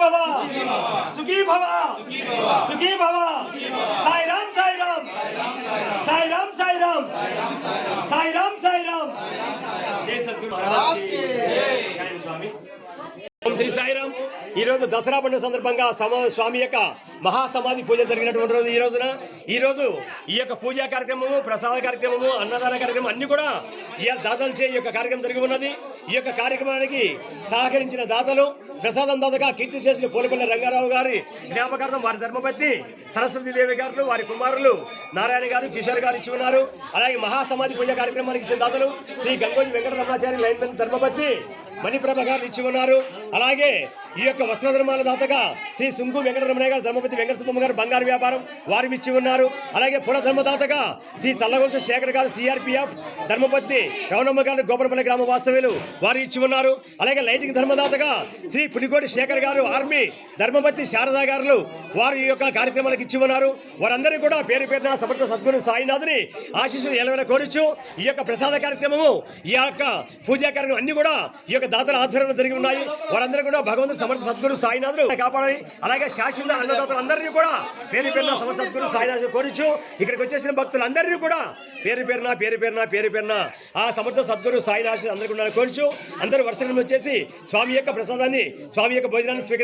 భవ సుఖీ భవ సుఖీ భవ సాయి రామ్ సాయి రామ్ సాయి రామ్ సాయి రామ్ సాయి రామ్ సాయి రామ్ జై సద్గురు మహారాజ్ కి జై స్వామి ఓం శ్రీ సాయిరామ్. ఈ రోజు దసరా పండుగ సందర్భంగా స్వామి యొక్క మహాసమాధి పూజ జరిగినటువంటి రోజు ఈ రోజు ఈ యొక్క పూజా కార్యక్రమము, ప్రసాద కార్యక్రమము, అన్నదాన కార్యక్రమం అన్ని కూడా ఈ దాతలచే ఈ యొక్క కార్యక్రమం జరిగి ఉన్నది. ఈ యొక్క కార్యక్రమానికి సహకరించిన దాతలు, ప్రసాదం దాతగా కీర్తి చేసిన పోలిపల్లి రంగారావు గారి జ్ఞాపకార్థం వారి ధర్మపత్ని సరస్వతీదేవి గారు, వారి కుమారులు నారాయణ గారు, కిషోర్ గారు ఇచ్చి ఉన్నారు. అలాగే మహాసమాధి పూజ కార్యక్రమానికి ఇచ్చిన దాతలు శ్రీ గంగోజీ వెంకటరమణాచారి లైన్మెన్ ధర్మపత్ని మణిప్రభ గారు ఇచ్చి ఉన్నారు. అలాగే ఈ యొక్క వస్త్రధర్మాల దాతగా శ్రీ సుంగు వెంకటరమణయ్య గారు, ధర్మపతి వెంకటసుబ్బమ్మ గారు బంగారు వ్యాపారం వారు ఇచ్చి ఉన్నారు. అలాగే పుర ధర్మదాతగా శ్రీ చల్లగొంస శేఖర్ గారు, సిఆర్పిఎఫ్ ధర్మపతి రవణమ్మ గారు, గోపరపల్లి గ్రామ వాస్తవ్యులు వారు ఇచ్చి ఉన్నారు. అలాగే లైటింగ్ ధర్మదాతగా శ్రీ పులికోటి శేఖర్ గారు, ఆర్మీ ధర్మపతి శారదా గారు వారు ఈ యొక్క కార్యక్రమాలకు ఇచ్చి ఉన్నారు. వారందరూ కూడా పేరు పేరున సమర్థ సద్గురు సాయినాథుని ఆశీస్సులు ఎలవేళ కోరుచు ఈ యొక్క ప్రసాద కార్యక్రమము, ఈ యొక్క పూజా కార్యక్రమం అన్ని కూడా ఈ యొక్క దాతల ఆధ్వర్యంలో జరిగి ఉన్నాయి. వారందరూ కూడా భగవంతుడు సమర్థ సద్గురు సాయినాథులు కాపాడాలి. అలాగే శాశ్వత అన్నదాతలు అందరినీ కూడా పేరు పేరున సమర్థ సద్గురు సాయినాథులు కోరుచు ఇక్కడికి వచ్చేసిన భక్తులందరినీ కూడా పేరు పేరున ఆ సమర్థ సద్గురు సాయినాథులు అందరికీ కోరుచు అందరూ వరుసగా వచ్చేసి స్వామి యొక్క ప్రసాదాన్ని, స్వామి యొక్క భోజనాన్ని స్వీకరి